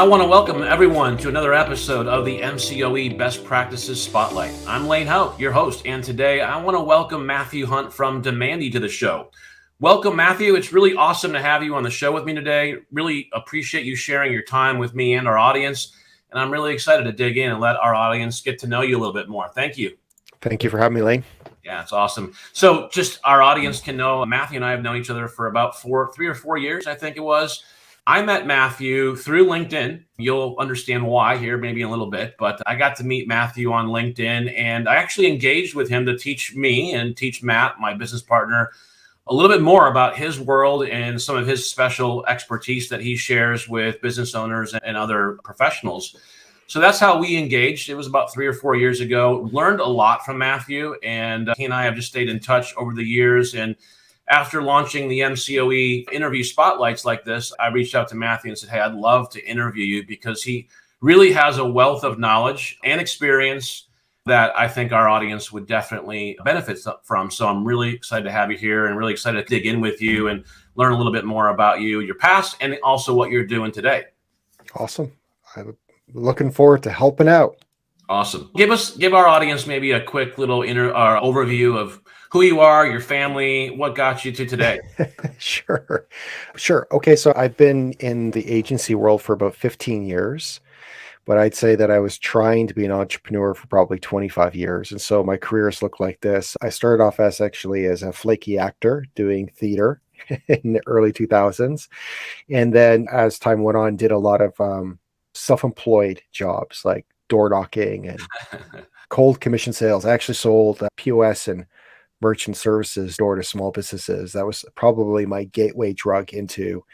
I want to welcome everyone to another episode of the MCOE Best Practices Spotlight. I'm Lane Hout, your host, and today I want to welcome Matthew Hunt from Demandee to the show. Welcome, Matthew. It's really awesome to have you on the show with me today. Really appreciate you sharing your time with me and our audience, and I'm really excited to dig in and let our audience get to know you a little bit more. Thank you. Thank you for having me, Lane. Yeah, it's awesome. So just our audience can know, Matthew and I have known each other for about 3 or 4 years, I think it was. I met Matthew through LinkedIn. You'll understand why here maybe in a little bit, but I got to meet Matthew on LinkedIn, and I actually engaged with him to teach me and teach Matt, my business partner, a little bit more about his world and some of his special expertise that he shares with business owners and other professionals. So that's how we engaged. It was about 3 or 4 years ago. Learned a lot from Matthew, and he and I have just stayed in touch over the years. And after launching the MCOE interview spotlights like this, I reached out to Matthew and said, hey, I'd love to interview you because he really has a wealth of knowledge and experience that I think our audience would definitely benefit from. So I'm really excited to have you here and really excited to dig in with you and learn a little bit more about you, your past, and also what you're doing today. Awesome. I'm looking forward to helping out. Awesome. Give our audience maybe a quick little overview of who you are, your family, what got you to today. Sure. Okay, so I've been in the agency world for about 15 years, but I'd say that I was trying to be an entrepreneur for probably 25 years. And so my careers look like this. I started off as a flaky actor doing theater in the early 2000s. And then as time went on, did a lot of self-employed jobs like door knocking and cold commission sales. I actually sold POS and merchant services door to small businesses. That was probably my gateway drug into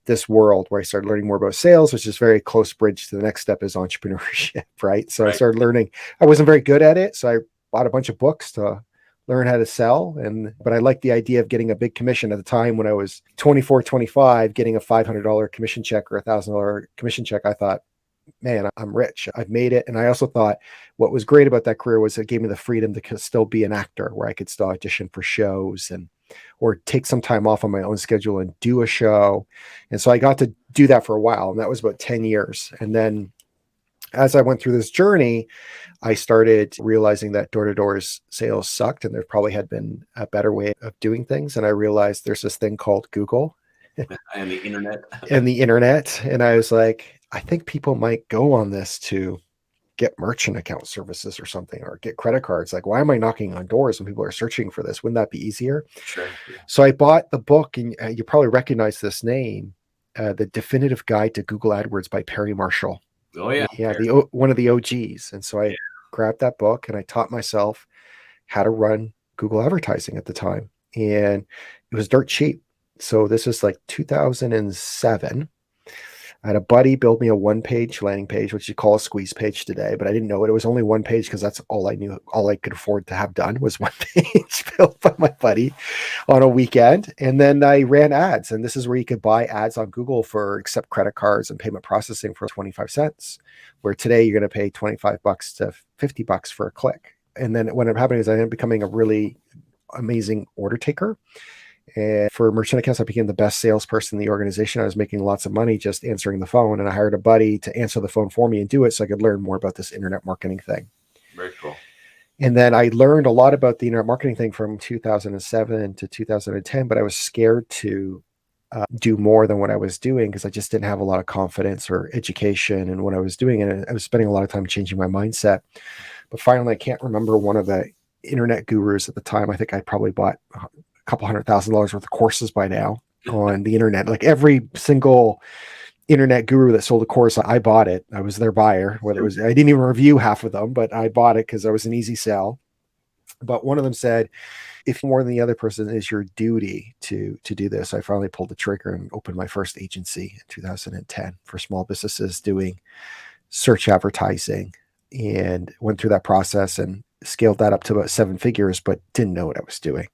this world where I started learning more about sales, which is very close bridge to the next step is entrepreneurship, right? So right. I started learning. I wasn't very good at it, so I bought a bunch of books to learn how to sell. But I liked the idea of getting a big commission at the time when I was 24, 25, getting a $500 commission check or $1,000 commission check. I thought, man, I'm rich. I've made it. And I also thought what was great about that career was it gave me the freedom to still be an actor where I could still audition for shows or take some time off on my own schedule and do a show. And so I got to do that for a while. And that was about 10 years. And then as I went through this journey, I started realizing that door-to-door sales sucked and there probably had been a better way of doing things. And I realized there's this thing called Google. And the internet. And I was like, I think people might go on this to get merchant account services or something, or get credit cards. Like, why am I knocking on doors when people are searching for this? Wouldn't that be easier? Sure. Yeah. So I bought the book, and you probably recognize this name, The Definitive Guide to Google AdWords by Perry Marshall. Oh, yeah. Yeah, one of the OGs. And so I grabbed that book and I taught myself how to run Google advertising at the time. And it was dirt cheap. So this is like 2007. I had a buddy build me a one-page landing page, which you call a squeeze page today, but I didn't know it. It was only one page because that's all I knew. All I could afford to have done was one page built by my buddy on a weekend. And then I ran ads. And this is where you could buy ads on Google for accept credit cards and payment processing for 25 cents, where today you're going to pay $25 to $50 for a click. And then what ended up happening is I ended up becoming a really amazing order taker. And for merchant accounts, I became the best salesperson in the organization. I was making lots of money just answering the phone. And I hired a buddy to answer the phone for me and do it so I could learn more about this internet marketing thing. Very cool. And then I learned a lot about the internet marketing thing from 2007 to 2010, but I was scared to do more than what I was doing because I just didn't have a lot of confidence or education in what I was doing. And I was spending a lot of time changing my mindset. But finally, I can't remember one of the internet gurus at the time. I think I probably bought couple $100,000 worth of courses by now on the internet. Like every single internet guru that sold a course, I bought it. I was their buyer. I didn't even review half of them, but I bought it because I was an easy sell. But one of them said, if more than the other person is your duty to do this, I finally pulled the trigger and opened my first agency in 2010 for small businesses doing search advertising, and went through that process and scaled that up to about 7 figures, but didn't know what I was doing.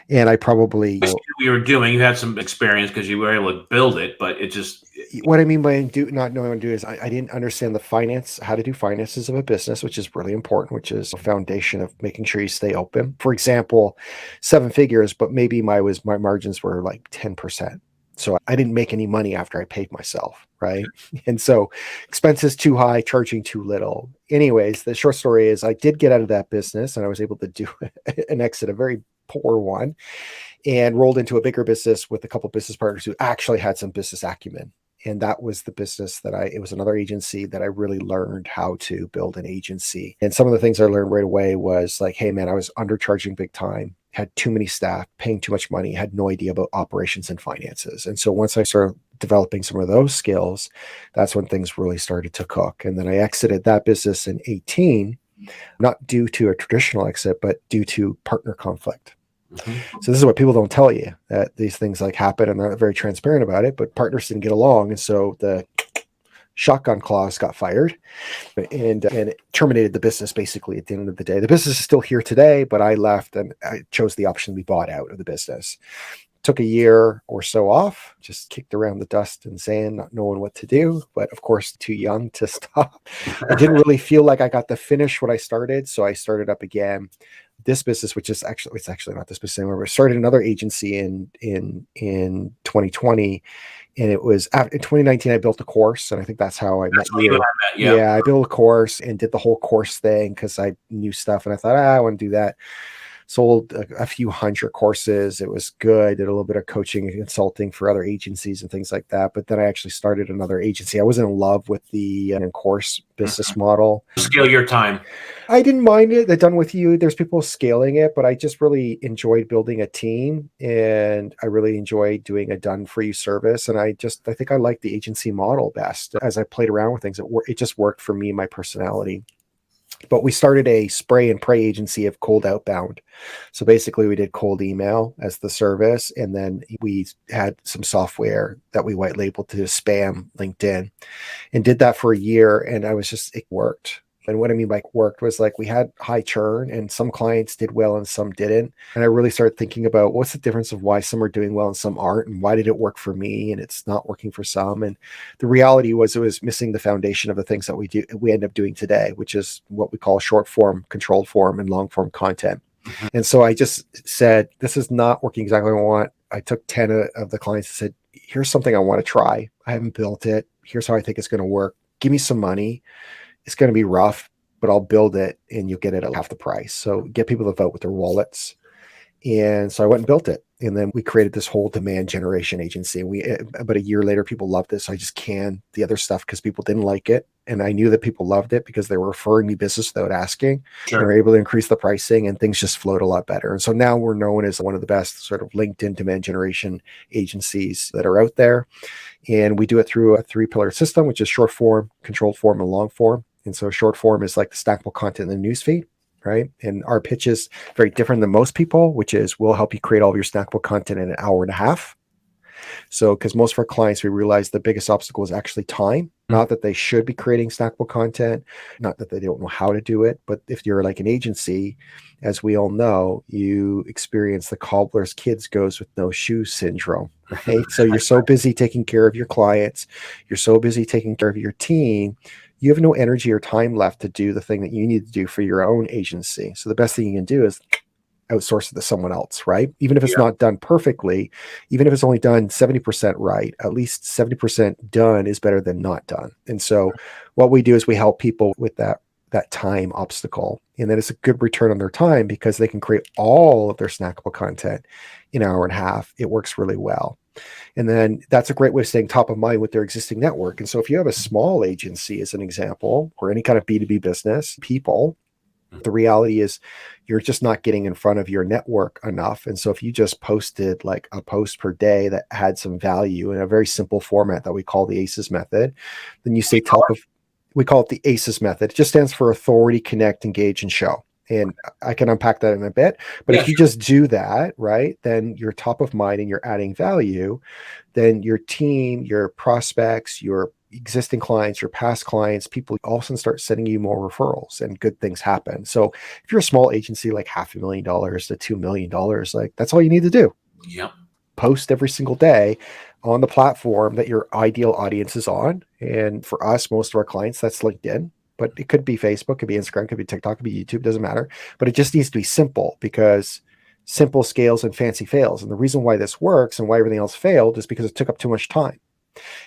And I probably you were doing, you had some experience because you were able to build it, but it just what I mean by not knowing what to do is I didn't understand how to do finances of a business, which is really important, which is a foundation of making sure you stay open. For example, 7 figures, but maybe my margins were like 10%. So I didn't make any money after I paid myself, right? And so expenses too high, charging too little. Anyways, the short story is I did get out of that business and I was able to do an exit, a very poor one, and rolled into a bigger business with a couple of business partners who actually had some business acumen. And that was the business it was another agency that I really learned how to build an agency. And some of the things I learned right away was like, hey man, I was undercharging big time, had too many staff, paying too much money, had no idea about operations and finances. And so once I started developing some of those skills, that's when things really started to cook. And then I exited that business in 18, not due to a traditional exit, but due to partner conflict. So this is what people don't tell you, that these things like happen and they're not very transparent about it, but partners didn't get along. And so the shotgun clause got fired and it terminated the business basically at the end of the day. The business is still here today, but I left and I chose the option to be bought out of the business. Took a year or so off, just kicked around the dust and sand, not knowing what to do, but of course too young to stop. I didn't really feel like I got to finish what I started, so I started up again. This business, which is it's actually not this business anymore, but I started another agency in 2020, and it was in 2019 I built a course, and I think that's how I met you. Yeah, I built a course and did the whole course thing because I knew stuff, and I thought I want to do that. Sold a few hundred courses. It was good. Did a little bit of coaching and consulting for other agencies and things like that. But then I actually started another agency. I wasn't in love with the course business model. Scale your time. I didn't mind it. They're done with you. There's people scaling it, but I just really enjoyed building a team, and I really enjoyed doing a done for you service. And I think I like the agency model best. As I played around with things, it just worked for me, my personality. But we started a spray and pray agency of cold outbound. So basically we did cold email as the service. And then we had some software that we white labeled to spam LinkedIn and did that for a year. And it worked. And what I mean by worked was like we had high churn and some clients did well and some didn't. And I really started thinking about what's the difference of why some are doing well and some aren't, and why did it work for me and it's not working for some. And the reality was it was missing the foundation of the things that we end up doing today, which is what we call short form, controlled form, and long form content. And so I just said, this is not working exactly what I want. I took 10 of the clients and said, here's something I want to try. I haven't built it. Here's how I think it's going to work. Give me some money. It's going to be rough, but I'll build it and you'll get it at half the price. So get people to vote with their wallets. And so I went and built it. And then we created this whole demand generation agency. And about a year later, people loved this. So I just canned the other stuff because people didn't like it. And I knew that people loved it because they were referring me business without asking. Sure. And we were able to increase the pricing and things just flowed a lot better. And so now we're known as one of the best sort of LinkedIn demand generation agencies that are out there. And we do it through a 3-pillar system, which is short form, controlled form, and long form. And so short form is like the stackable content in the newsfeed, right? And our pitch is very different than most people, which is we'll help you create all of your snackable content in an hour and a half. So, because most of our clients, we realize the biggest obstacle is actually time. Not that they should be creating snackable content, not that they don't know how to do it, but if you're like an agency, as we all know, you experience the cobbler's kids goes with no shoes syndrome, right? So you're so busy taking care of your clients, you're so busy taking care of your team, you have no energy or time left to do the thing that you need to do for your own agency. So the best thing you can do is outsource it to someone else, right? Even if it's not done perfectly, even if it's only done 70% right, at least 70% done is better than not done. And so what we do is we help people with that time obstacle. And then it's a good return on their time because they can create all of their snackable content in an hour and a half. It works really well. And then that's a great way of staying top of mind with their existing network. And so if you have a small agency as an example, or any kind of B2B business, people, the reality is you're just not getting in front of your network enough. And so if you just posted like a post per day that had some value in a very simple format that we call the ACEs method, then you stay top of, we call it the ACEs method. It just stands for authority, connect, engage, and show. And I can unpack that in a bit, but if you just do that, right, then you're top of mind and you're adding value, then your team, your prospects, your existing clients, your past clients, people all of a sudden start sending you more referrals and good things happen. So if you're a small agency, like $500,000 to $2 million, like that's all you need to do. Yep. Post every single day on the platform that your ideal audience is on. And for us, most of our clients, that's LinkedIn. But it could be Facebook, could be Instagram, could be TikTok, could be YouTube, doesn't matter. But it just needs to be simple because simple scales and fancy fails. And the reason why this works and why everything else failed is because it took up too much time.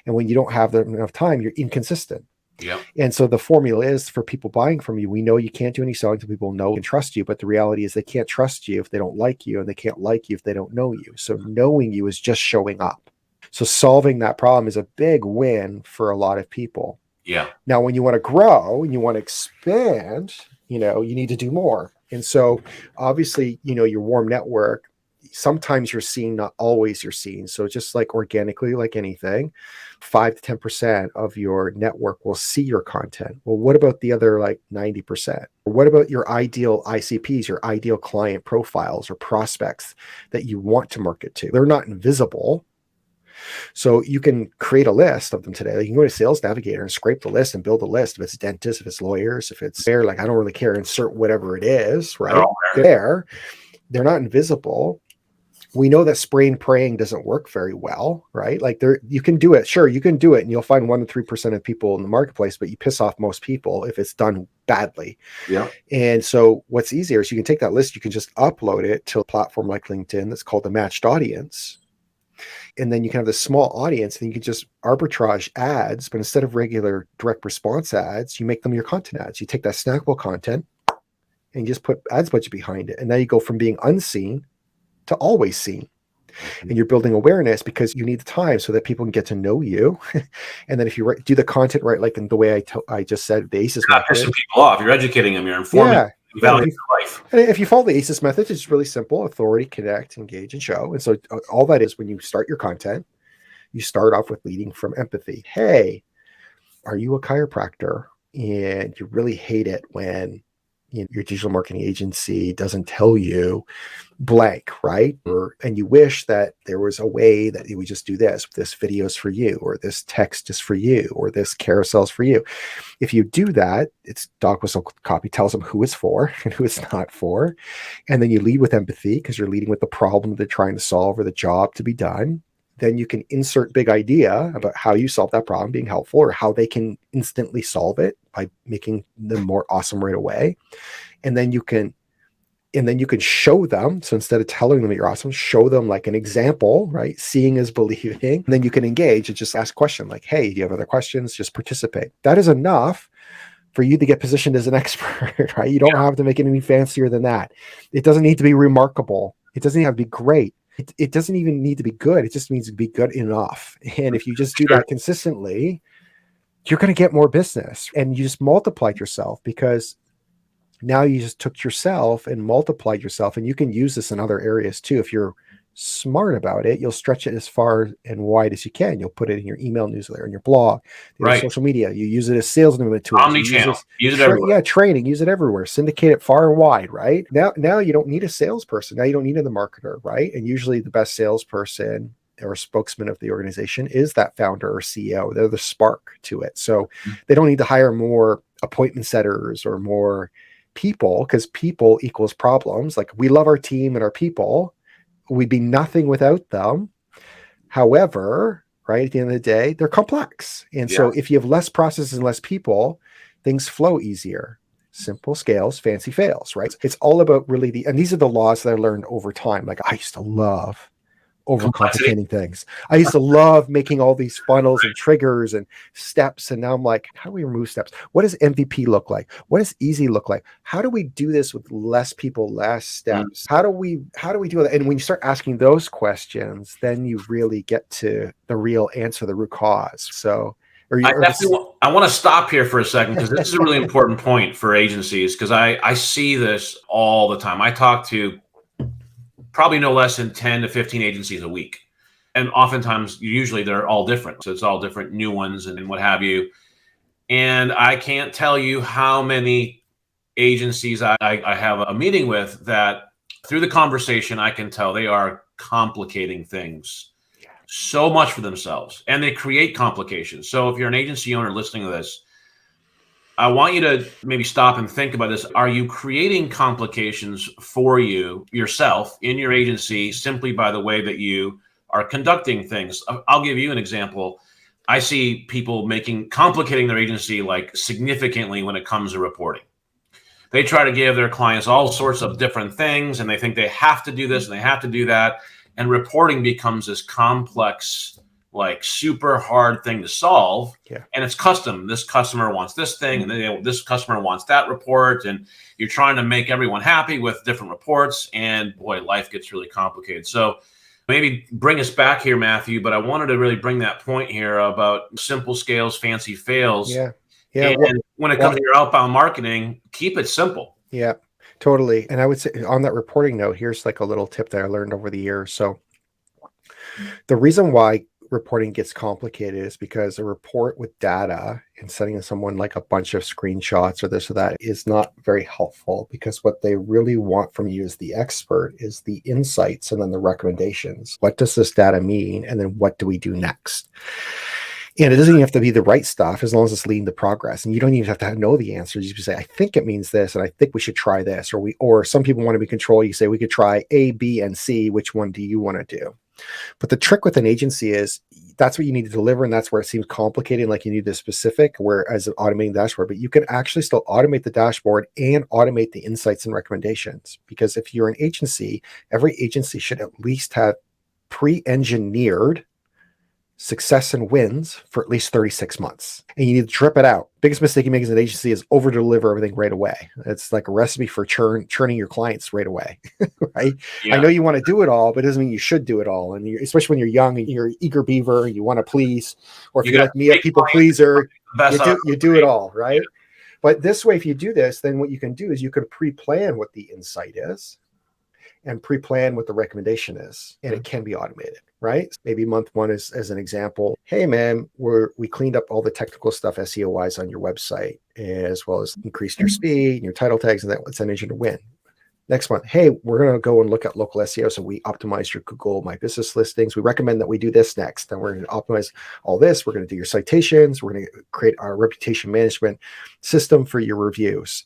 And when you don't have enough time, you're inconsistent. Yeah. And so the formula is for people buying from you, we know you can't do any selling until people know and trust you. But the reality is they can't trust you if they don't like you, and they can't like you if they don't know you. So knowing you is just showing up. So solving that problem is a big win for a lot of people. Yeah. Now, when you want to grow and you want to expand, you need to do more. And so obviously, your warm network, sometimes you're seen, not always you're seen. So just like organically, like anything, 5 to 10% of your network will see your content. Well, what about the other like 90%? Or what about your ideal ICPs, your ideal client profiles or prospects that you want to market to? They're not invisible. So you can create a list of them today. Like you can go to Sales Navigator and scrape the list and build a list. If it's dentists, if it's lawyers, if it's there, like I don't really care, insert whatever it is, right? They're not invisible. We know that spraying and praying doesn't work very well, right? Like you can do it. Sure, you can do it, and you'll find 1 to 3% of people in the marketplace, but you piss off most people if it's done badly. Yeah. And so what's easier is you can take that list, you can just upload it to a platform like LinkedIn that's called the matched audience. And then you can have this small audience, and you can just arbitrage ads, but instead of regular direct response ads, you make them your content ads. You take that snackable content and you just put ads budget behind it. And now you go from being unseen to always seen. And you're building awareness because you need the time so that people can get to know you. And then if you do the content right, like in the way I just said, the ACES method. You're not pissing people off. You're educating them. You're informing them. Value life. And if you follow the ACES method, it's really simple: authority, connect, engage, and show. And so all that is, when you start your content, you start off with leading from empathy. Hey, are you a chiropractor and you really hate it when your digital marketing agency doesn't tell you blank, right? And you wish that there was a way that you would just do this video is for you, or this text is for you, or this carousel is for you. If you do that, it's dog whistle copy, tells them who it's for and who it's not for. And then you lead with empathy because you're leading with the problem they're trying to solve or the job to be done. Then you can insert big idea about how you solve that problem being helpful, or how they can instantly solve it by making them more awesome right away. And then you can show them. So instead of telling them that you're awesome, show them like an example, right? Seeing is believing. And then you can engage and just ask a question like, hey, do you have other questions? Just participate. That is enough for you to get positioned as an expert, right? You don't have to make it any fancier than that. It doesn't need to be remarkable. It doesn't have to be great. It doesn't even need to be good. It just needs to be good enough. And if you just do that consistently, you're going to get more business, and you just multiplied yourself, because now you just took yourself and multiplied yourself. And you can use this in other areas too. If you're smart about it, you'll stretch it as far and wide as you can. You'll put it in your email newsletter, in your blog, right, social media. You use it as sales enablement tools. Omnichannel. Use it everywhere. Yeah, training. Use it everywhere. Syndicate it far and wide, right? Now you don't need a salesperson. Now you don't need a marketer, right? And usually the best salesperson or spokesman of the organization is that founder or CEO. They're the spark to it. So they don't need to hire more appointment setters or more people, because people equals problems. Like, we love our team and our people. We'd be nothing without them. However, right, at the end of the day, they're complex. And so if you have less processes and less people, things flow easier. Simple scales, fancy fails, right? It's all about really and these are the laws that I learned over time. Like, I used to love overcomplicating things. I used to love making all these funnels and triggers and steps. And now I'm like, how do we remove steps? What does MVP look like? What does easy look like? How do we do this with less people, less steps? How do we do that? And when you start asking those questions, then you really get to the real answer, the root cause. So I want to stop here for a second, because this is a really important point for agencies, because I see this all the time. I talk to probably no less than 10 to 15 agencies a week. And oftentimes, usually they're all different. So it's all different new ones and what have you. And I can't tell you how many agencies I have a meeting with that through the conversation, I can tell they are complicating things so much for themselves, and they create complications. So if you're an agency owner listening to this, I want you to maybe stop and think about this. Are you creating complications for yourself in your agency simply by the way that you are conducting things? I'll give you an example. I see people complicating their agency like significantly when it comes to reporting. They try to give their clients all sorts of different things, and they think they have to do this and they have to do that. And reporting becomes this complex, like super hard thing to solve. Yeah. And it's custom. This customer wants this thing, and then this customer wants that report. And you're trying to make everyone happy with different reports. And boy, life gets really complicated. So maybe bring us back here, Matthew, but I wanted to really bring that point here about simple scales, fancy fails. Yeah. And when it comes to your outbound marketing, keep it simple. Yeah, totally. And I would say on that reporting note, here's like a little tip that I learned over the years. So the reason why reporting gets complicated is because a report with data and sending someone like a bunch of screenshots or this or that is not very helpful, because what they really want from you as the expert is the insights and then the recommendations. What does this data mean? And then what do we do next? And it doesn't even have to be the right stuff as long as it's leading to progress. And you don't even have to know the answers. You just say, I think it means this, and I think we should try this. Or some people want to be control. You say, we could try A, B, and C. Which one do you want to do? But the trick with an agency is that's what you need to deliver. And that's where it seems complicated. Like you need the specific, whereas an automating dashboard, but you can actually still automate the dashboard and automate the insights and recommendations. Because if you're an agency, every agency should at least have pre-engineered success and wins for at least 36 months. And you need to drip it out. Biggest mistake you make as an agency is over deliver everything right away. It's like a recipe for churning your clients right away. Right? Yeah. I know you want to do it all, but it doesn't mean you should do it all. And especially when you're young and you're eager beaver and you want to please, or if you're like me, a people pleaser, you do it all, right? But this way, if you do this, then what you can do is you can pre-plan what the insight is and pre-plan what the recommendation is, and it can be automated, right? Maybe month one is, as an example, hey man, we cleaned up all the technical stuff SEO-wise on your website, as well as increased your speed and your title tags, and that's an engine to win. Next month, hey, we're going to go and look at local SEO. So we optimize your Google My Business listings. We recommend that we do this next. And we're going to optimize all this. We're going to do your citations. We're going to create our reputation management system for your reviews.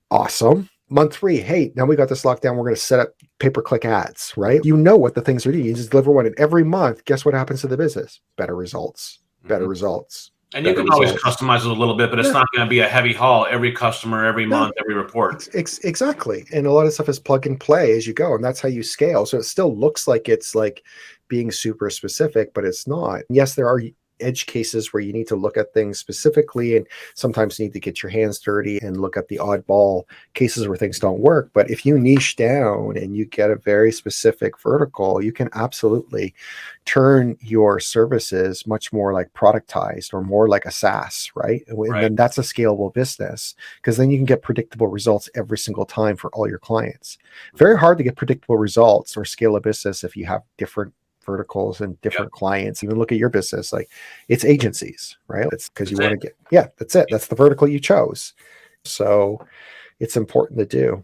Awesome. Month 3, hey, now we got this locked down. We're going to set up pay-per-click ads, right? You know what the things are doing. You just deliver one, and every month, guess what happens to the business? Better results, better results. And you can always customize it a little bit, but it's not going to be a heavy haul every customer, every month, every report. Exactly. And a lot of stuff is plug and play as you go, and that's how you scale. So it still looks like it's like being super specific, but it's not. Yes, there are edge cases where you need to look at things specifically, and sometimes you need to get your hands dirty and look at the oddball cases where things don't work. But if you niche down and you get a very specific vertical, you can absolutely turn your services much more like productized or more like a SaaS, right? And then that's a scalable business, because then you can get predictable results every single time for all your clients. Very hard to get predictable results or scale a business if you have different verticals and different clients. Even look at your business, like it's agencies, right? It's because you want to get, that's it. That's the vertical you chose. So it's important to do.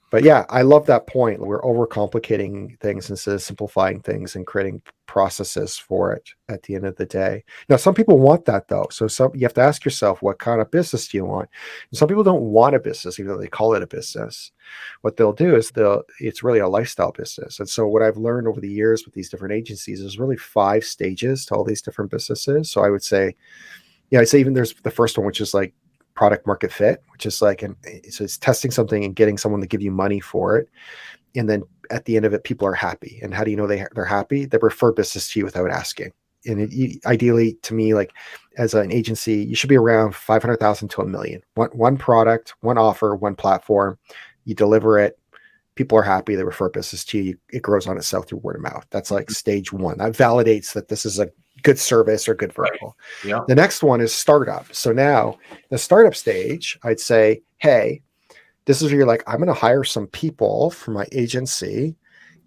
But yeah, I love that point. We're overcomplicating things instead of simplifying things and creating processes for it at the end of the day. Now, some people want that though. So you have to ask yourself, what kind of business do you want? And some people don't want a business, even though they call it a business. What they'll do is it's really a lifestyle business. And so what I've learned over the years with these different agencies is really 5 stages to all these different businesses. So I would say, I'd say even there's the first one, which is like product market fit, which is like, so it's testing something and getting someone to give you money for it. And then at the end of it, people are happy. And how do you know they're happy? They refer business to you without asking. And ideally, to me, like as an agency, you should be around 500,000 to $1 million. One product, one offer, one platform. You deliver it. People are happy. They refer business to you. It grows on itself through word of mouth. That's like stage 1. That validates that this is a good service or good vertical. Right. Yeah. The next one is startup. So now the startup stage, I'd say, hey, this is where you're like, I'm going to hire some people for my agency,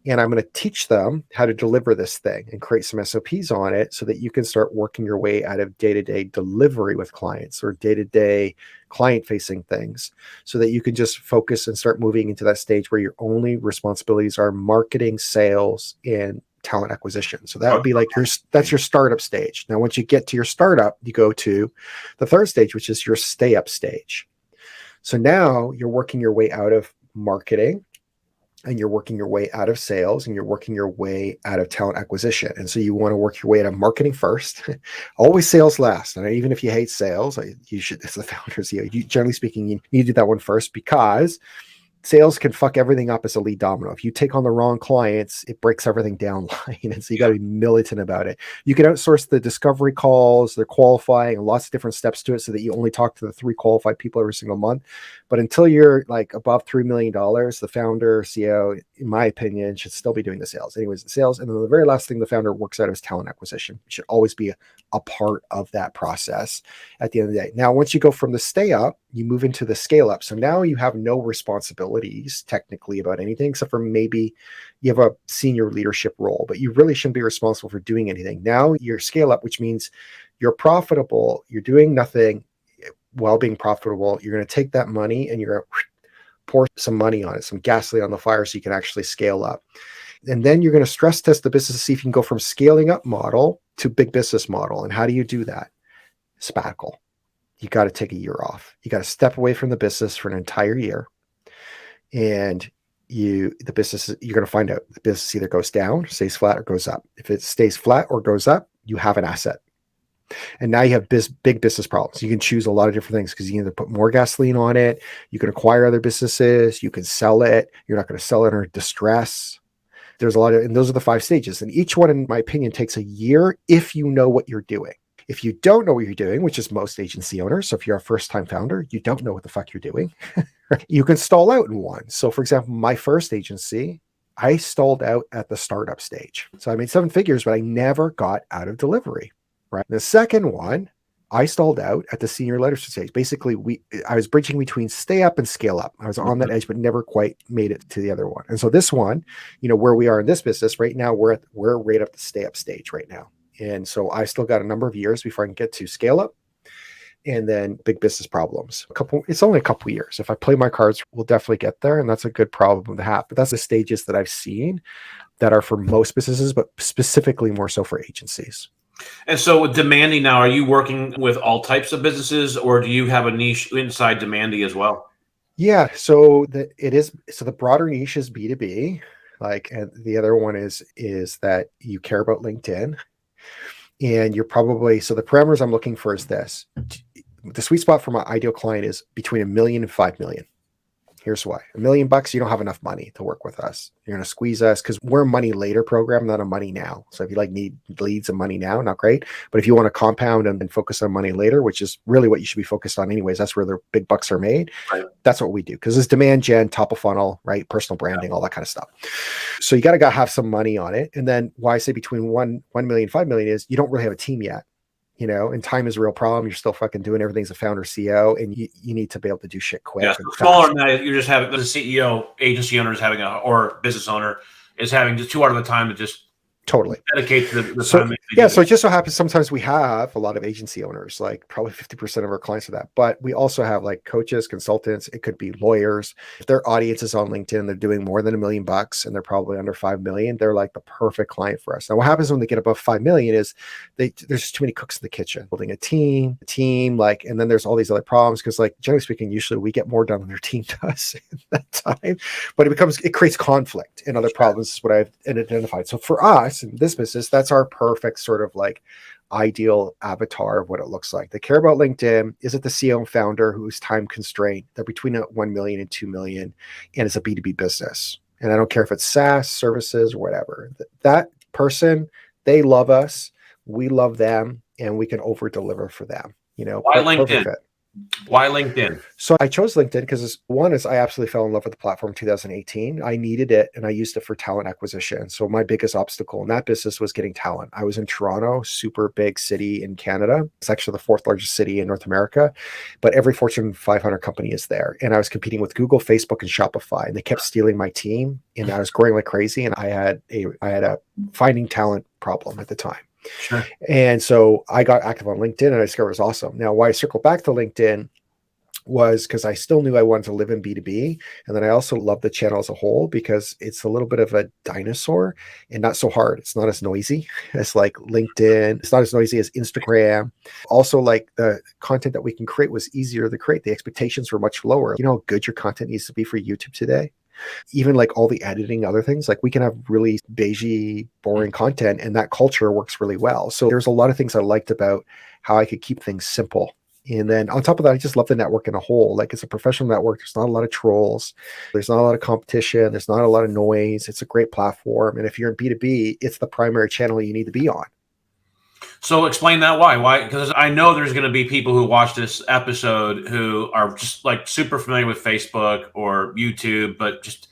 and I'm going to teach them how to deliver this thing and create some SOPs on it so that you can start working your way out of day-to-day delivery with clients or day-to-day client-facing things, so that you can just focus and start moving into that stage where your only responsibilities are marketing, sales, and talent acquisition. So that would be like that's your startup stage. Now, once you get to your startup, you go to the third stage, which is your stay up stage. So now you're working your way out of marketing and you're working your way out of sales and you're working your way out of talent acquisition. And so you want to work your way out of marketing first, always sales last. And even if you hate sales, you should, as the founders, generally speaking, you need to do that one first, because sales can fuck everything up as a lead domino. If you take on the wrong clients, it breaks everything down line. And so you got to be militant about it. You can outsource the discovery calls, the qualifying, and lots of different steps to it so that you only talk to the 3 qualified people every single month. But until you're like above $3 million, the founder, CEO, in my opinion, should still be doing the sales. Anyways, the sales. And then the very last thing the founder works out is talent acquisition. It should always be a part of that process at the end of the day. Now, once you go from the stay up, you move into the scale up. So now you have no responsibilities technically about anything, except for maybe you have a senior leadership role, but you really shouldn't be responsible for doing anything. Now you're scale up, which means you're profitable. You're doing nothing while being profitable. You're going to take that money and you're going to pour some money on it, some gasoline on the fire, so you can actually scale up. And then you're going to stress test the business to see if you can go from scaling up model to big business model. And how do you do that? Sabbatical. You got to take a year off. You got to step away from the business for an entire year. And you're going to find out the business either goes down, stays flat, or goes up. If it stays flat or goes up, you have an asset. And now you have big business problems. You can choose a lot of different things, because you can either put more gasoline on it, you can acquire other businesses, you can sell it. You're not going to sell it under distress. There's a lot of, and those are the 5 stages. And each one, in my opinion, takes a year if you know what you're doing. If you don't know what you're doing, which is most agency owners, so if you're a first-time founder, you don't know what the fuck you're doing, you can stall out in one. So for example, my first agency, I stalled out at the startup stage. So I made 7 figures, but I never got out of delivery, right? The second one, I stalled out at the senior leadership stage. Basically, I was bridging between stay up and scale up. I was on that edge, but never quite made it to the other one. And so this one, where we are in this business right now, we're right up the stay up stage right now. And so I still got a number of years before I can get to scale up, and then big business problems. It's only a couple years. If I play my cards, we'll definitely get there. And that's a good problem to have. But that's the stages that I've seen that are for most businesses, but specifically more so for agencies. And so with Demand.dy now, are you working with all types of businesses, or do you have a niche inside Demand.dy as well? Yeah. So the broader niche is B2B, and the other one is that you care about LinkedIn. And you're probably, so the parameters I'm looking for is this. The sweet spot for my ideal client is between $1 million and $5 million. Here's why. $1 million bucks, you don't have enough money to work with us. You're going to squeeze us because we're a money later program, not a money now. So if you need leads and money now, not great. But if you want to compound and focus on money later, which is really what you should be focused on anyways, that's where the big bucks are made. Right. That's what we do, because it's demand gen, top of funnel, right? Personal branding, all that kind of stuff. So you got to have some money on it. And then why I say between 1 million and 5 million is you don't really have a team yet. And time is a real problem. You're still fucking doing everything as a founder CEO, and you need to be able to do shit quick. Yeah, smaller than that, you're just having the CEO, agency owner is having or business owner is having just 2 hours of the time to just totally dedicate to the time. Yeah. So it just so happens sometimes we have a lot of agency owners, probably 50% of our clients are that, but we also have coaches, consultants. It could be lawyers. If their audience is on LinkedIn, they're doing more than $1 million bucks and they're probably under 5 million. They're the perfect client for us. Now, what happens when they get above 5 million is there's just too many cooks in the kitchen, building a team, and then there's all these other problems. Cause generally speaking, usually we get more done than their team does in that time, but it creates conflict and other problems is what I've identified. So for us, in this business, that's our perfect sort of ideal avatar of what it looks like. They care about LinkedIn. Is it the CEO and founder who's time constrained? They're between 1 million and 2 million, and it's a B2B business. And I don't care if it's SaaS, services, or whatever. That person, they love us, we love them, and we can over deliver for them. Why LinkedIn? Why LinkedIn? So I chose LinkedIn because one is I absolutely fell in love with the platform in 2018. I needed it and I used it for talent acquisition. So my biggest obstacle in that business was getting talent. I was in Toronto, super big city in Canada. It's actually the 4th largest city in North America, but every Fortune 500 company is there. And I was competing with Google, Facebook, and Shopify, and they kept stealing my team. And I was growing like crazy. And I had a finding talent problem at the time. Sure. And so I got active on LinkedIn and I discovered it was awesome. Now, why I circled back to LinkedIn was because I still knew I wanted to live in B2B. And then I also love the channel as a whole because it's a little bit of a dinosaur and not so hard. It's not as noisy as LinkedIn. It's not as noisy as Instagram. Also, the content that we can create was easier to create. The expectations were much lower. You know how good your content needs to be for YouTube today? Even like all the editing, other things, like we can have really beigey, boring content, and that culture works really well. So there's a lot of things I liked about how I could keep things simple. And then on top of that, I just love the network in a whole. Like it's a professional network. There's not a lot of trolls. There's not a lot of competition. There's not a lot of noise. It's a great platform. And if you're in B2B, it's the primary channel you need to be on. So explain that why? Because I know there's going to be people who watch this episode who are just like super familiar with Facebook or YouTube, but just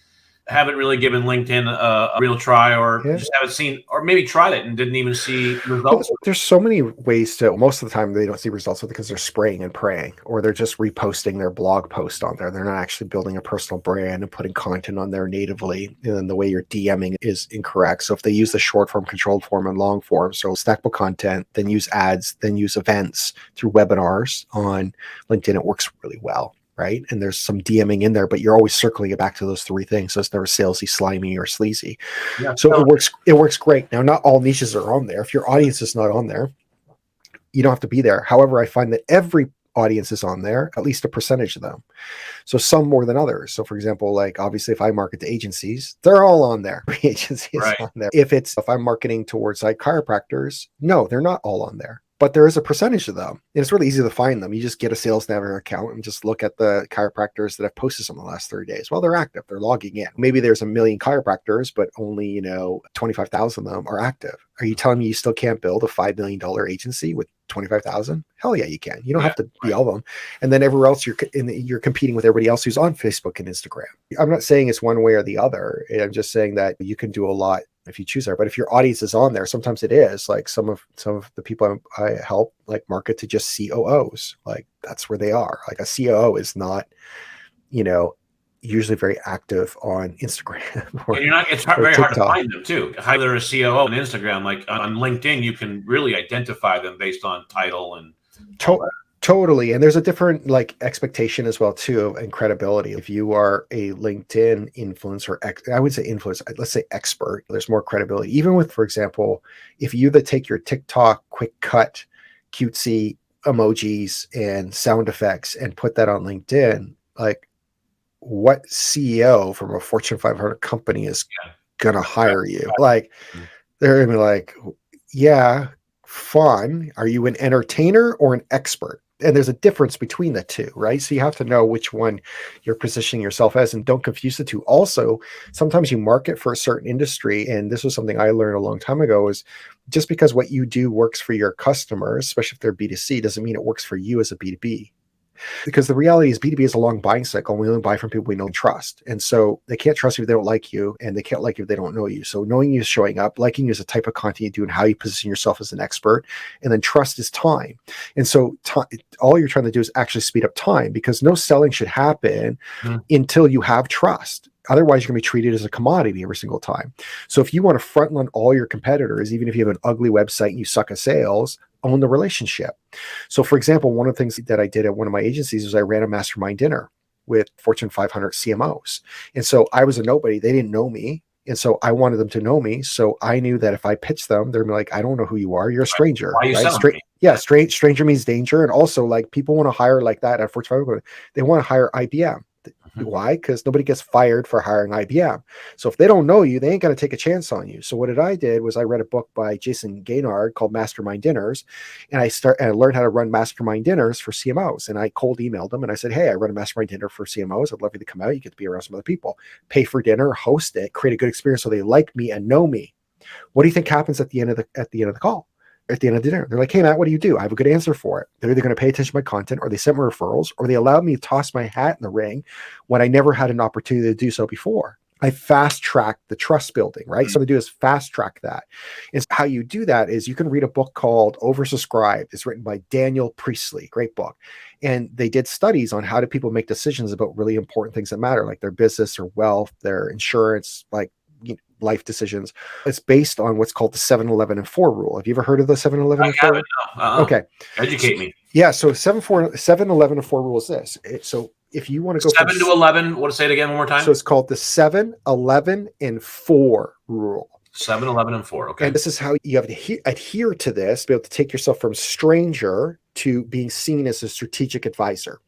haven't really given LinkedIn a real try, or just haven't seen, or maybe tried it and didn't even see results. Well, there's so many ways to, most of the time they don't see results because they're spraying and praying, or they're just reposting their blog post on there. They're not actually building a personal brand and putting content on there natively. And then the way you're DMing is incorrect. So if they use the short form, controlled form, and long form, so stackable content, then use ads, then use events through webinars on LinkedIn, it works really well. Right. And there's some DMing in there, but you're always circling it back to those three things. So it's never salesy, slimy, or sleazy. Yeah, so it works great. Now, not all niches are on there. If your audience is not on there, you don't have to be there. However, I find that every audience is on there, at least a percentage of them. So some more than others. So for example, like obviously if I market to agencies, they're all on there. Agencies on there. If I'm marketing towards like chiropractors, no, they're not all on there. But there is a percentage of them. And it's really easy to find them. You just get a Sales Navigator account and just look at the chiropractors that have posted some in the last 30 days. Well, they're active. They're logging in. Maybe there's 1 million chiropractors, but only, 25,000 of them are active. Are you telling me you still can't build a $5 million agency with 25,000? Hell yeah, you can. You don't have to be all of them. And then everywhere else, you're competing with everybody else who's on Facebook and Instagram. I'm not saying it's one way or the other. I'm just saying that you can do a lot if you choose there. But if your audience is on there, sometimes it is like some of the people I help like market to just COOs. Like that's where they are. Like a COO is not, usually very active on Instagram. It's very hard to find them too. Either a COO on Instagram, like on LinkedIn, you can really identify them based on title and totally. And there's a different like expectation as well too, and credibility. If you are a LinkedIn influencer, I would say influencer, let's say expert, there's more credibility. Even with, for example, if you take your TikTok quick cut, cutesy emojis and sound effects and put that on LinkedIn, like what CEO from a Fortune 500 company is going to hire you? Like they're going to be like, yeah, fun. Are you an entertainer or an expert? And there's a difference between the two, right? So you have to know which one you're positioning yourself as, and don't confuse the two. Also, sometimes you market for a certain industry, and this was something I learned a long time ago, is just because what you do works for your customers, especially if they're B2C, doesn't mean it works for you as a B2B. Because the reality is B2B is a long buying cycle, and we only buy from people we know and trust. And so they can't trust you if they don't like you, and they can't like you if they don't know you. So knowing you is showing up, liking you is the type of content you do and how you position yourself as an expert. And then trust is time. And so all you're trying to do is actually speed up time, because no selling should happen until you have trust. Otherwise, you're going to be treated as a commodity every single time. So if you want to front run all your competitors, even if you have an ugly website and you suck at sales, own the relationship. So for example, one of the things that I did at one of my agencies was I ran a mastermind dinner with Fortune 500 CMOs. And so I was a nobody. They didn't know me. And so I wanted them to know me. So I knew that if I pitched them, they're like, I don't know who you are. You're a stranger. Why are you stranger means danger. And also like people want to hire like that at Fortune 500. They want to hire IBM. Why? Because nobody gets fired for hiring IBM. So if they don't know you, they ain't going to take a chance on you. So what I did was I read a book by Jason Gaynard called Mastermind Dinners, and I learned how to run mastermind dinners for CMOs. And I cold emailed them and I said, hey, I run a mastermind dinner for CMOs. I'd love you to come out. You get to be around some other people, pay for dinner, host it, create a good experience so they like me and know me. What do you think happens at the end of the call? At the end of the dinner, they're like, hey, Matt, what do you do? I have a good answer for it. They're either going to pay attention to my content, or they sent me referrals, or they allowed me to toss my hat in the ring when I never had an opportunity to do so before. I fast track the trust building, right? So what I do is fast track that. And how you do that is you can read a book called Oversubscribed. It's written by Daniel Priestley, great book. And they did studies on how do people make decisions about really important things that matter, like their business, their wealth, their insurance, like life decisions. It's based on what's called the 7-11 and 4 rule. Have you ever heard of the 7-11 and 4 rule? Okay. Educate me. Yeah. So 7-11 and 4 rule is this. So if you want to go 7 to 11, want to say it again one more time? So it's called the 7-11 and 4 rule. 7, 11, and 4. Okay. And this is how you have to adhere to this, be able to take yourself from stranger to being seen as a strategic advisor.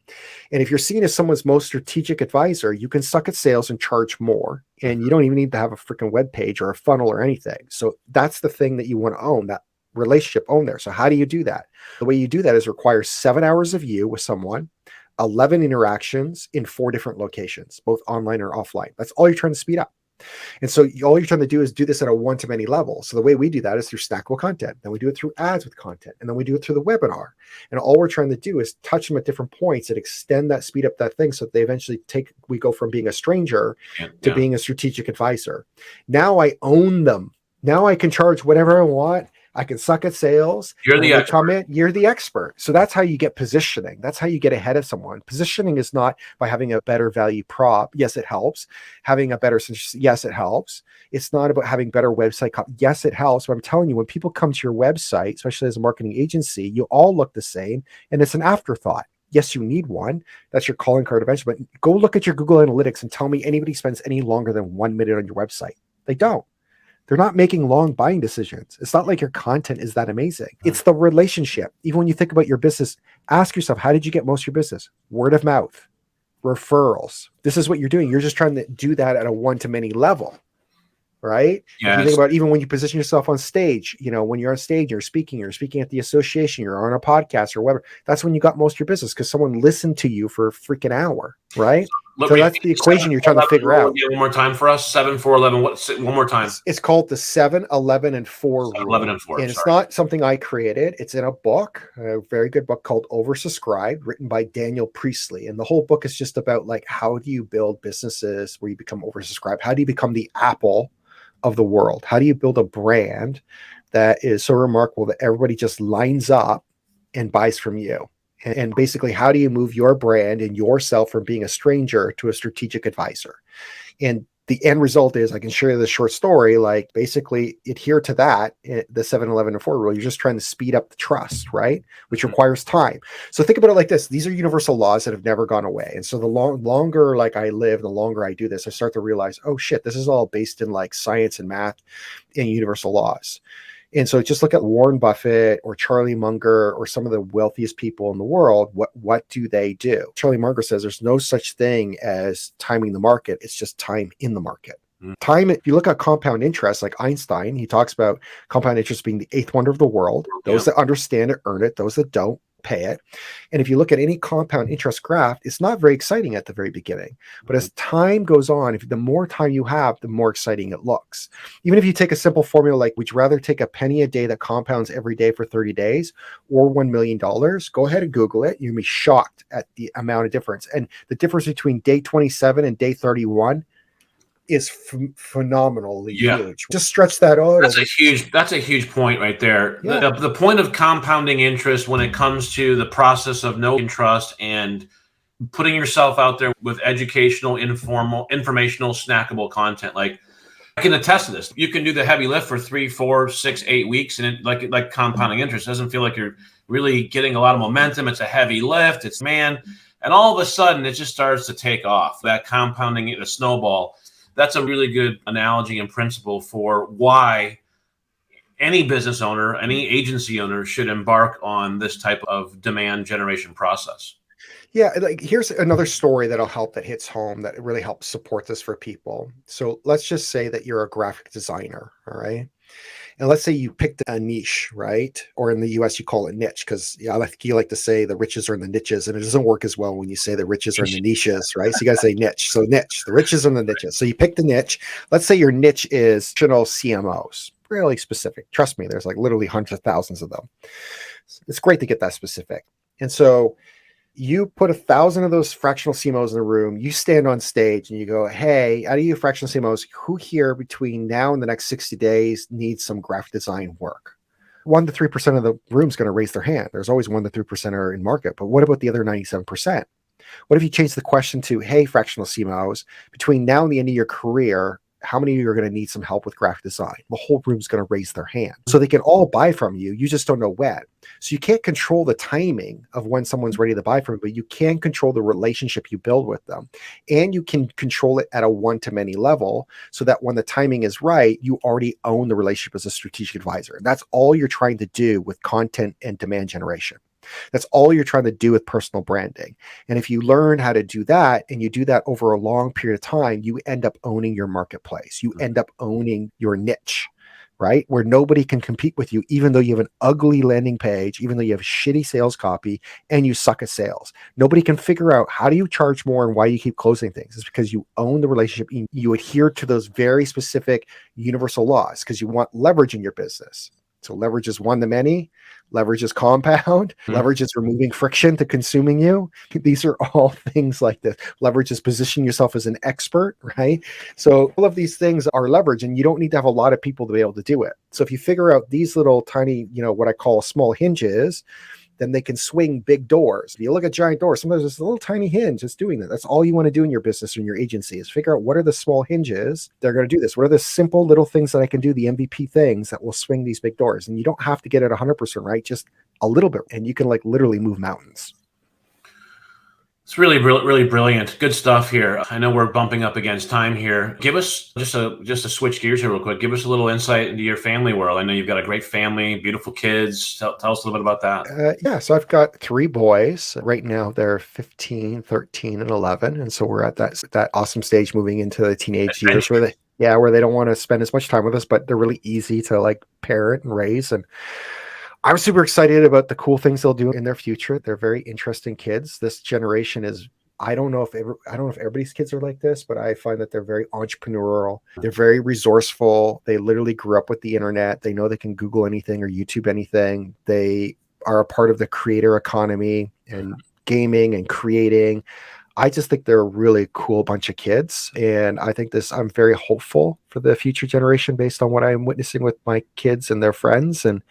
And if you're seen as someone's most strategic advisor, you can suck at sales and charge more. And you don't even need to have a freaking web page or a funnel or anything. So that's the thing that you want to own, that relationship own there. So how do you do that? The way you do that is require 7 hours of you with someone, 11 interactions in 4 different locations, both online or offline. That's all you're trying to speed up. And so all you're trying to do is do this at a one-to-many level. So the way we do that is through snackable content. Then we do it through ads with content. And then we do it through the webinar. And all we're trying to do is touch them at different points and extend that, speed up that thing. So that they eventually we go from being a stranger to being a strategic advisor. Now I own them. Now I can charge whatever I want. I can suck at sales. You're the expert. You're the expert. So that's how you get positioning. That's how you get ahead of someone. Positioning is not by having a better value prop. Yes, it helps. Having a better, yes, it helps. It's not about having better website. Yes, it helps. But I'm telling you, when people come to your website, especially as a marketing agency, you all look the same and it's an afterthought. Yes, you need one. That's your calling card eventually. But go look at your Google Analytics and tell me anybody spends any longer than 1 minute on your website. They don't. They're not making long buying decisions. It's not like your content is that amazing. It's the relationship. Even when you think about your business, ask yourself, how did you get most of your business? Word of mouth, referrals. This is what you're doing. You're just trying to do that at a one-to-many level, right? Yes. If you think about even when you position yourself on stage, when you're on stage, you're speaking at the association, you're on a podcast or whatever. That's when you got most of your business because someone listened to you for a freaking hour, right? So that's the equation you're trying to figure out. One more time for us. 7, 4, 11. One more time. It's called the 7, 11, and 4 rule. 11 and 4. And it's not something I created. It's in a book, a very good book called Oversubscribed, written by Daniel Priestley. And the whole book is just about how do you build businesses where you become oversubscribed? How do you become the Apple of the world? How do you build a brand that is so remarkable that everybody just lines up and buys from you? And basically, how do you move your brand and yourself from being a stranger to a strategic advisor? And the end result is, I can share this short story, basically adhere to that, the 7, 11, and 4 rule. You're just trying to speed up the trust, right? Which requires time. So think about it like this. These are universal laws that have never gone away. And so the longer I live, the longer I do this, I start to realize, oh shit, this is all based in science and math and universal laws. And so just look at Warren Buffett or Charlie Munger or some of the wealthiest people in the world. What do they do? Charlie Munger says there's no such thing as timing the market. It's just time in the market. Time, if you look at compound interest, like Einstein, he talks about compound interest being the 8th wonder of the world. Those that understand it earn it. Those that don't pay it. And if you look at any compound interest graph, it's not very exciting at the very beginning. But as time goes on, the more time you have, the more exciting it looks. Even if you take a simple formula like, would you rather take a penny a day that compounds every day for 30 days or $1 million? Go ahead and Google it. You'll be shocked at the amount of difference. And the difference between day 27 and day 31 is phenomenally huge. Just stretch that out. That's a huge point right there. Yeah. The point of compounding interest when it comes to the process of knowing trust and putting yourself out there with educational, informational, snackable content. I can attest to this. You can do the heavy lift for 3, 4, 6, 8 weeks, and like compounding interest doesn't feel like you're really getting a lot of momentum. It's a heavy lift. And all of a sudden it just starts to take off. That compounding, the snowball. That's a really good analogy and principle for why any business owner, any agency owner should embark on this type of demand generation process. Yeah, here's another story that'll help, that hits home, that really helps support this for people. So let's just say that you're a graphic designer, all right? And let's say you picked a niche, right? Or in the US, you call it niche, because you like to say the riches are in the niches, and it doesn't work as well when you say the riches are in the niches, right? So you got to say niche. So niche, the riches are in the niches. So you pick the niche. Let's say your niche is traditional CMOs, really specific. Trust me, there's literally hundreds of thousands of them. It's great to get that specific. And so you put 1,000 of those fractional CMOs in the room, you stand on stage and you go, hey, out of you fractional CMOs, who here between now and the next 60 days needs some graphic design work? 1 to 3% of the room is going to raise their hand. There's always 1 to 3% are in market, but what about the other 97%? What if you change the question to, hey, fractional CMOs, between now and the end of your career, how many of you are going to need some help with graphic design? The whole room's going to raise their hand. So they can all buy from you. You just don't know when. So you can't control the timing of when someone's ready to buy from you, but you can control the relationship you build with them. And you can control it at a one-to-many level so that when the timing is right, you already own the relationship as a strategic advisor. And that's all you're trying to do with content and demand generation. That's all you're trying to do with personal branding. And if you learn how to do that and you do that over a long period of time, you end up owning your marketplace. You end up owning your niche, right? Where nobody can compete with you, even though you have an ugly landing page, even though you have shitty sales copy and you suck at sales. Nobody can figure out how do you charge more and why you keep closing things. It's because you own the relationship. You adhere to those very specific universal laws because you want leverage in your business. So leverage is one to many, leverage is compound, leverage is removing friction to consuming you. These are all things like this. Leverage is positioning yourself as an expert, right? So all of these things are leverage, and you don't need to have a lot of people to be able to do it. So if you figure out these little tiny, what I call small hinges, then they can swing big doors. If you look at giant doors, sometimes there's a little tiny hinge that's doing that. That's all you want to do in your business or in your agency is figure out what are the small hinges that are going to do this. What are the simple little things that I can do, the MVP things that will swing these big doors? And you don't have to get it 100% right, just a little bit. And you can literally move mountains. It's really, really brilliant. Good stuff here. I know we're bumping up against time here. Give us just to switch gears here real quick. Give us a little insight into your family world. I know you've got a great family, beautiful kids. Tell us a little bit about that. So I've got 3 boys. Right now they're 15, 13, and 11. And so we're at that awesome stage moving into the teenage years where they don't want to spend as much time with us, but they're really easy to parent and raise. And I'm super excited about the cool things they'll do in their future. They're very interesting kids. This generation is, I don't know if everybody's kids are like this, but I find that they're very entrepreneurial. They're very resourceful. They literally grew up with the internet. They know they can Google anything or YouTube anything. They are a part of the creator economy and gaming and creating. I just think they're a really cool bunch of kids. And I think I'm very hopeful for the future generation based on what I'm witnessing with my kids and their friends. And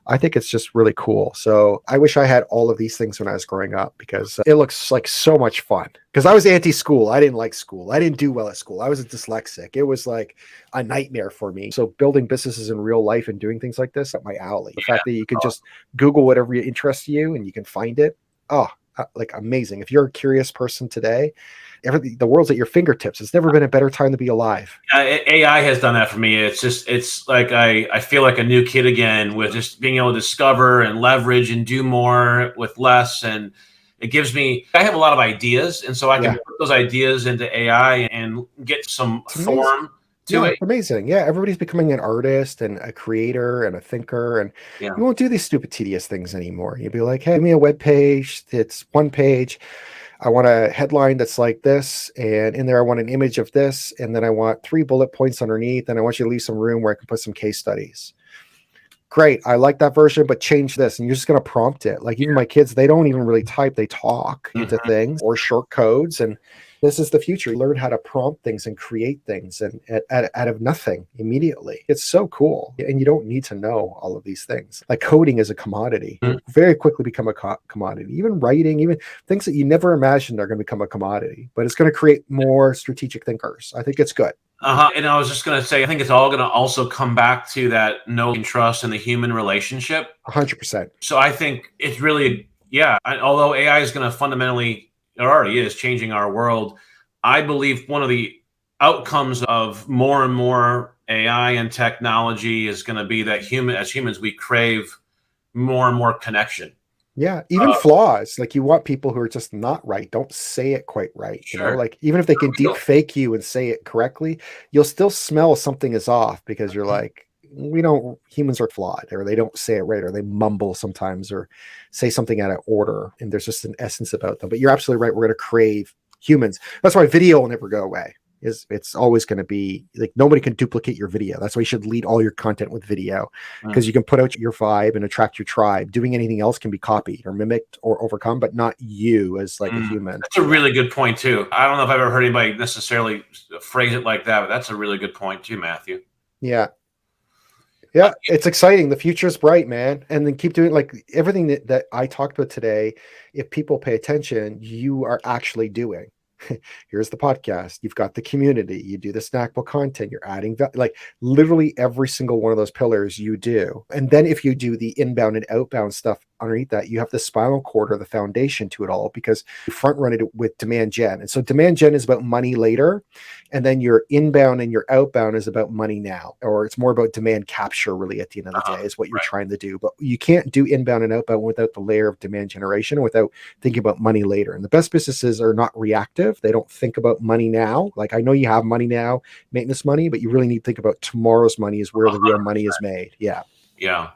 I think it's just really cool. So I wish I had all of these things when I was growing up because it looks like so much fun. Because I was anti-school. I didn't like school. I didn't do well at school. I was a dyslexic. It was like a nightmare for me. So building businesses in real life and doing things like this up my alley. The fact that you can just Google whatever interests you and you can find it. Amazing. If you're a curious person today, the world's at your fingertips. It's never been a better time to be alive. AI has done that for me. It's like I feel like a new kid again with just being able to discover and leverage and do more with less. And it gives me, I have a lot of ideas. And so I can put those ideas into AI and get some form to it. Amazing. Yeah. Everybody's becoming an artist and a creator and a thinker. And you won't do these stupid, tedious things anymore. You'll be like, hey, give me a web page. It's one page. I want a headline that's like this, and in there I want an image of this, and then I want 3 bullet points underneath, and I want you to leave some room where I can put some case studies. Great, I like that version, but change this, and you're just going to prompt it. Even my kids, they don't even really type, they talk into things or short codes, and this is the future. Learn how to prompt things and create things and out of nothing immediately. It's so cool. And you don't need to know all of these things. Like coding is a commodity. Very quickly become a commodity. Even writing, even things that you never imagined are going to become a commodity. But it's going to create more strategic thinkers. I think it's good. And I was just going to say, I think it's all going to also come back to that know and trust in the human relationship. 100%. So I think it's really, although AI is going to fundamentally, it already is changing our world. I believe one of the outcomes of more and more AI and technology is going to be that as humans, we crave more and more connection. Yeah, even flaws. You want people who are just not right, don't say it quite right. Sure. Even if they can deep fake you and say it correctly, you'll still smell something is off because you're like, humans are flawed, or they don't say it right, or they mumble sometimes, or say something out of order, and there's just an essence about them. But you're absolutely right. We're going to crave humans. That's why video will never go away. It's always going to be nobody can duplicate your video. That's why you should lead all your content with video, because you can put out your vibe and attract your tribe. Doing anything else can be copied or mimicked or overcome, but not you as a human. That's a really good point too. I don't know if I've ever heard anybody necessarily phrase it like that, but that's a really good point too, Matthew. Yeah, it's exciting. The future is bright, man. And then keep doing everything that I talked about today. If people pay attention, you are actually doing. Here's the podcast. You've got the community. You do the snackable content. You're adding like literally every single one of those pillars you do. And then if you do the inbound and outbound stuff underneath that, you have the spinal cord or the foundation to it all, because you front run it with demand gen. And so demand gen is about money later. And then your inbound and your outbound is about money now, or it's more about demand capture really at the end of the day is what you're trying to do. But you can't do inbound and outbound without the layer of demand generation, without thinking about money later. And the best businesses are not reactive. They don't think about money now. Like, I know you have money now, maintenance money, but you really need to think about tomorrow's money is where the real money is made. Yeah. Yeah.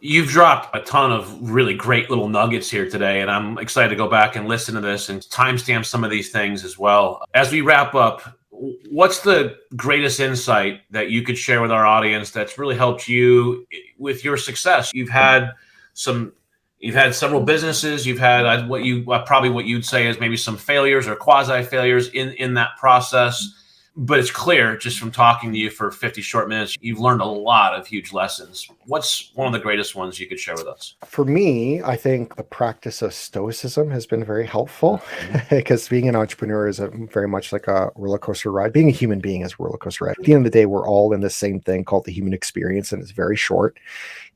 You've dropped a ton of really great little nuggets here today, and I'm excited to go back and listen to this and timestamp some of these things as well. As we wrap up, what's the greatest insight that you could share with our audience that's really helped you with your success? You've had several businesses. You've had what you'd say is maybe some failures or quasi failures in that process. But it's clear just from talking to you for 50 short minutes, you've learned a lot of huge lessons. What's one of the greatest ones you could share with us? For me, I think the practice of stoicism has been very helpful, because being an entrepreneur is very much like a roller coaster ride. Being a human being is a roller coaster ride. At the end of the day, we're all in the same thing called the human experience, and it's very short.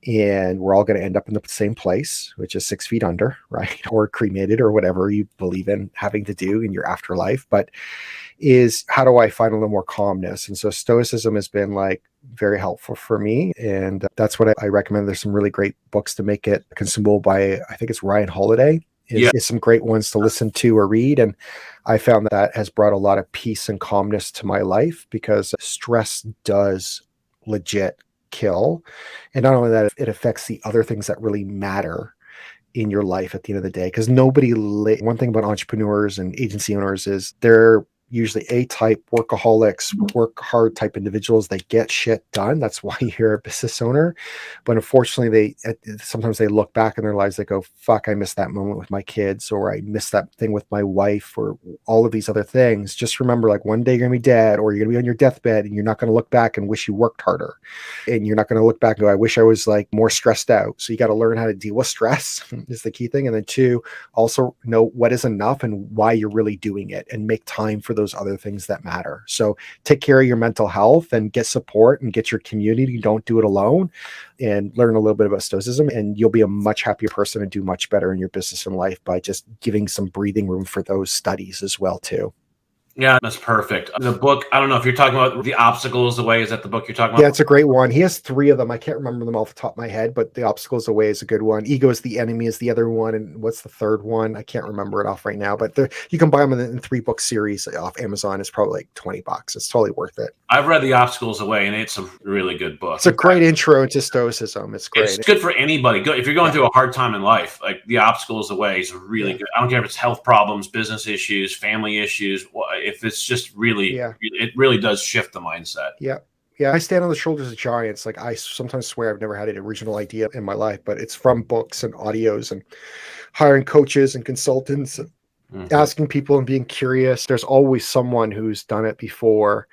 And we're all going to end up in the same place, which is 6 feet under, right? Or cremated, or whatever you believe in having to do in your afterlife. But is, how do I find a little more calmness? And so stoicism has been like very helpful for me. And that's what I recommend. There's some really great books to make it consumable by, I think it's Ryan Holiday. Is some great ones to listen to or read. And I found that has brought a lot of peace and calmness to my life, because stress does legit kill. And not only that, it affects the other things that really matter in your life at the end of the day. Because one thing about entrepreneurs and agency owners is they're usually A-type workaholics, work hard type individuals. They get shit done. That's why you're a business owner. But unfortunately, sometimes they look back in their lives, they go, fuck, I missed that moment with my kids, or I missed that thing with my wife, or all of these other things. Just remember, like, one day you're gonna be dead, or you're gonna be on your deathbed, and you're not gonna look back and wish you worked harder. And you're not gonna look back and go, I wish I was like more stressed out. So you got to learn how to deal with stress is the key thing. And then 2, also know what is enough and why you're really doing it, and make time for those other things that matter. So take care of your mental health and get support and get your community. Don't do it alone, and learn a little bit about stoicism, and you'll be a much happier person and do much better in your business and life by just giving some breathing room for those studies as well too. Yeah, that's perfect. The book, I don't know if you're talking about The Obstacle is the Way. Is that the book you're talking about? Yeah, it's a great one. He has 3 of them. I can't remember them off the top of my head, but The Obstacle is the Way is a good one. Ego is the Enemy is the other one. And what's the third one? I can't remember it off right now, but you can buy them in 3-book series off Amazon. It's probably like $20. It's totally worth it. I've read The Obstacle is the Way, and it's a really good book. It's a great intro to stoicism. It's great. It's good for anybody. If you're going through a hard time in life, like The Obstacle is the Way is really good. I don't care if it's health problems, business issues, family issues. If it's just it really does shift the mindset. Yeah. I stand on the shoulders of giants. Like, I sometimes swear I've never had an original idea in my life, but it's from books and audios and hiring coaches and consultants, and asking people and being curious. There's always someone who's done it before,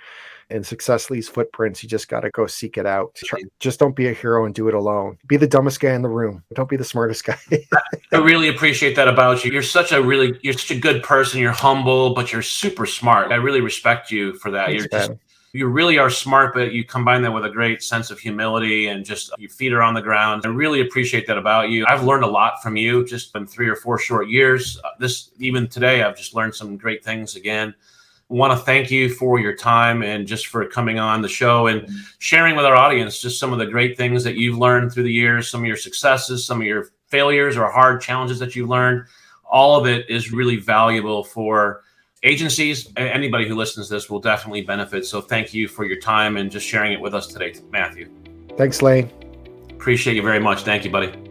and success leaves footprints. You just got to go seek it out. Just don't be a hero and do it alone. Be the dumbest guy in the room. Don't be the smartest guy. I really appreciate that about you. You're such a good person. You're humble, but you're super smart. I really respect you for that. Thanks, you really are smart, but you combine that with a great sense of humility, and just your feet are on the ground. I really appreciate that about you. I've learned a lot from you just in 3 or 4 short years. Even today, I've just learned some great things again. I want to thank you for your time and just for coming on the show and sharing with our audience just some of the great things that you've learned through the years, some of your successes, some of your failures or hard challenges that you've learned. All of it is really valuable for agencies. Anybody who listens to this will definitely benefit. So thank you for your time and just sharing it with us today, Matthew. Thanks, Lane. Appreciate you very much. Thank you, buddy.